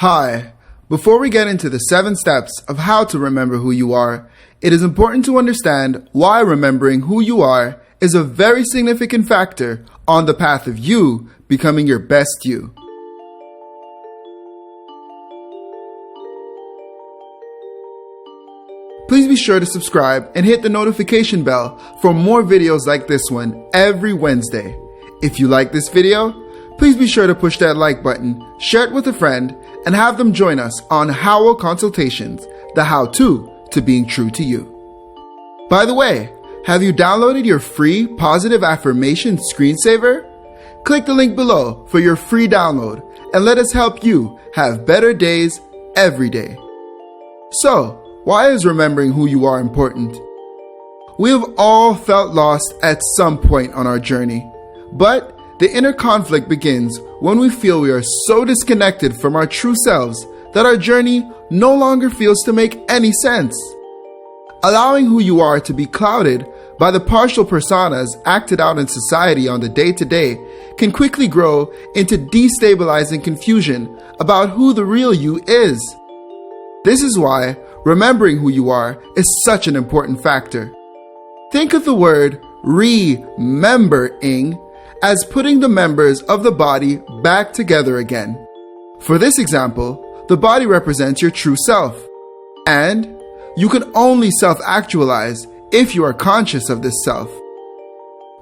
Hi. Before we get into the 7 steps of how to remember who you are, it is important to understand why remembering who you are is a very significant factor on the path of you becoming your best you. Please be sure to subscribe and hit the notification bell for more videos like this one every Wednesday. If you like this video, please be sure to push that like button, share it with a friend, and have them join us on How Consultations, the how-to to being true to you. By the way, have you downloaded your free positive affirmation screensaver? Click the link below for your free download and let us help you have better days every day. So, why is remembering who you are important? We have all felt lost at some point on our journey, but the inner conflict begins when we feel we are so disconnected from our true selves that our journey no longer feels to make any sense. Allowing who you are to be clouded by the partial personas acted out in society on the day-to-day can quickly grow into destabilizing confusion about who the real you is. This is why remembering who you are is such an important factor. Think of the word remembering as putting the members of the body back together again. For this example, the body represents your true self, and you can only self-actualize if you are conscious of this self.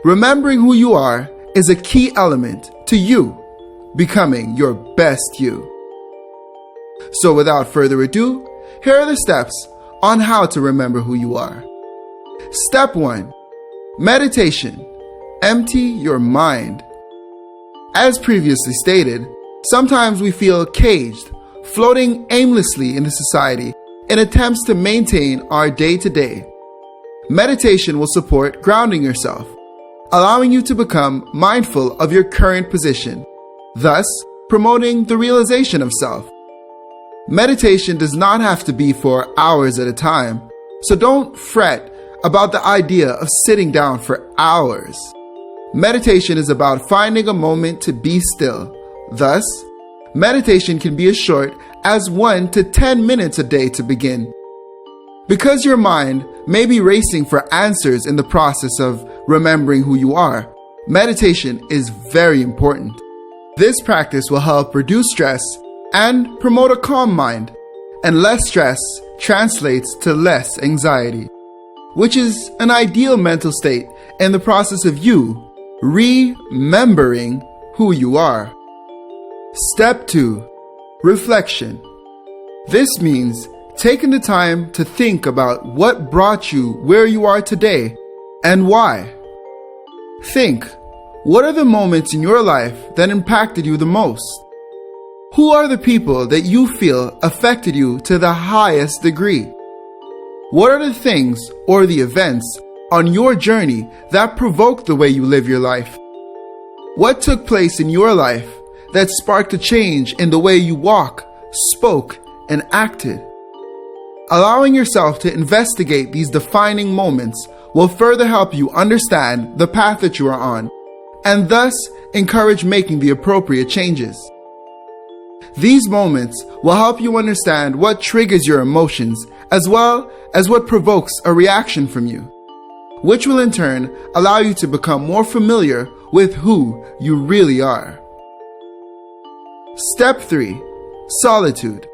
Remembering who you are is a key element to you becoming your best you. So without further ado, here are the steps on how to remember who you are. Step 1. Meditation. Empty your mind. As previously stated, sometimes we feel caged, floating aimlessly into society in attempts to maintain our day-to-day. Meditation will support grounding yourself, allowing you to become mindful of your current position, thus promoting the realization of self. Meditation does not have to be for hours at a time, so don't fret about the idea of sitting down for hours. Meditation is about finding a moment to be still. Thus, meditation can be as short as 1 to 10 minutes a day to begin. Because your mind may be racing for answers in the process of remembering who you are, meditation is very important. This practice will help reduce stress and promote a calm mind, and less stress translates to less anxiety, which is an ideal mental state in the process of you remembering who you are. Step 2. Reflection. This means taking the time to think about what brought you where you are today and why. Think, what are the moments in your life that impacted you the most? Who are the people that you feel affected you to the highest degree? What are the things or the events on your journey that provoked the way you live your life? What took place in your life that sparked a change in the way you walk, spoke, and acted? Allowing yourself to investigate these defining moments will further help you understand the path that you are on, and thus encourage making the appropriate changes. These moments will help you understand what triggers your emotions as well as what provokes a reaction from you, which will in turn allow you to become more familiar with who you really are. Step 3. Solitude.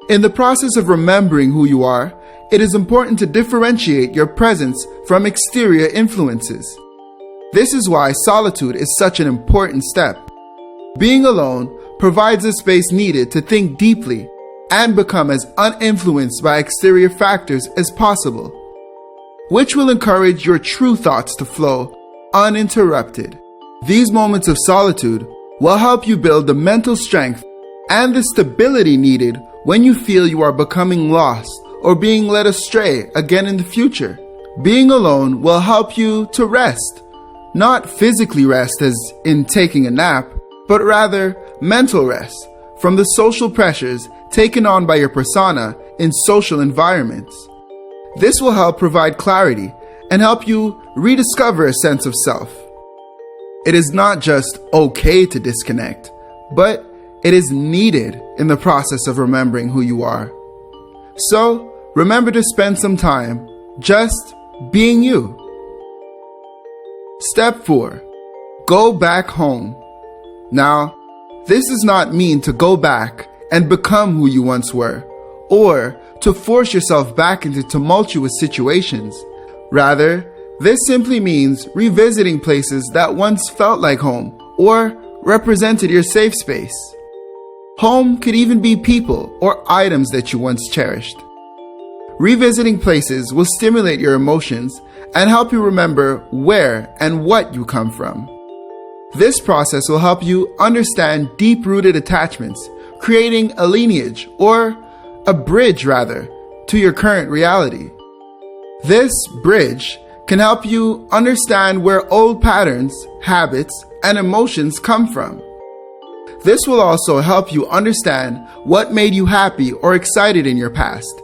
In the process of remembering who you are, it is important to differentiate your presence from exterior influences. This is why solitude is such an important step. Being alone provides the space needed to think deeply and become as uninfluenced by exterior factors as possible, which will encourage your true thoughts to flow uninterrupted. These moments of solitude will help you build the mental strength and the stability needed when you feel you are becoming lost or being led astray again in the future. Being alone will help you to rest, not physically rest as in taking a nap, but rather mental rest from the social pressures taken on by your persona in social environments. This will help provide clarity and help you rediscover a sense of self. It is not just okay to disconnect, but it is needed in the process of remembering who you are. So, remember to spend some time just being you. Step 4. Go back home. Now, this does not mean to go back and become who you once were, or to force yourself back into tumultuous situations. Rather, this simply means revisiting places that once felt like home or represented your safe space. Home could even be people or items that you once cherished. Revisiting places will stimulate your emotions and help you remember where and what you come from. This process will help you understand deep-rooted attachments, creating a lineage, or a bridge rather, to your current reality. This bridge can help you understand where old patterns, habits, and emotions come from. This will also help you understand what made you happy or excited in your past,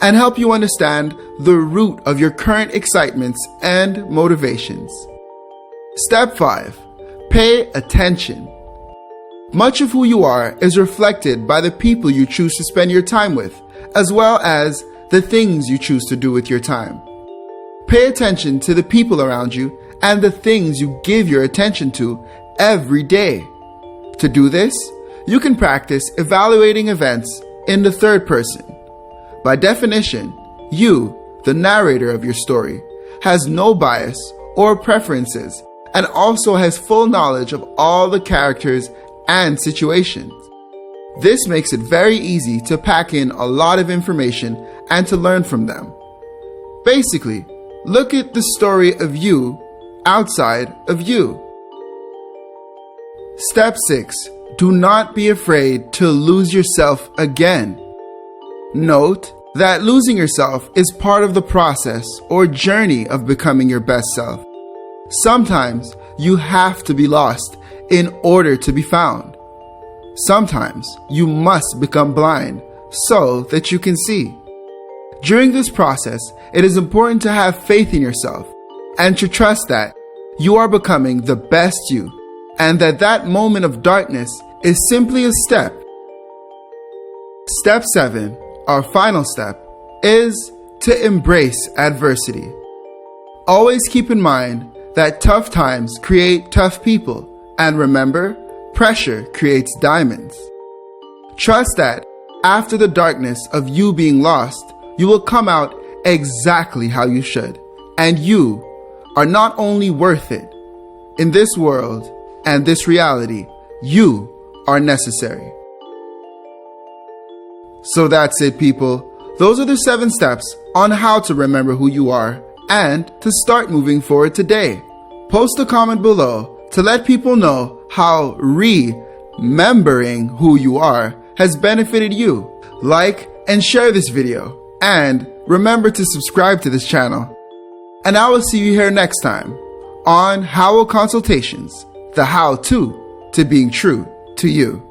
and help you understand the root of your current excitements and motivations. Step 5. Pay attention. Much of who you are is reflected by the people you choose to spend your time with, as well as the things you choose to do with your time. Pay attention to the people around you and the things you give your attention to every day. To do this, you can practice evaluating events in the third person. By definition, you, the narrator of your story, has no bias or preferences and also has full knowledge of all the characters and situations. This makes it very easy to pack in a lot of information and to learn from them. Basically, look at the story of you outside of you. Step 6. Do not be afraid to lose yourself again. Note that losing yourself is part of the process or journey of becoming your best self. Sometimes you have to be lost in order to be found. Sometimes you must become blind so that you can see. During this process, it is important to have faith in yourself and to trust that you are becoming the best you, and that moment of darkness is simply a step. Step 7, our final step, is to embrace adversity. Always keep in mind that tough times create tough people, and remember, pressure creates diamonds. Trust that after the darkness of you being lost, you will come out exactly how you should, and you are not only worth it. In this world and this reality, you are necessary. So that's it, people. Those are the 7 steps on how to remember who you are and to start moving forward today. Post a comment below to let people know how remembering who you are has benefited you. Like and share this video, and remember to subscribe to this channel. And I will see you here next time on Howell Consultations, the how-to being true to you.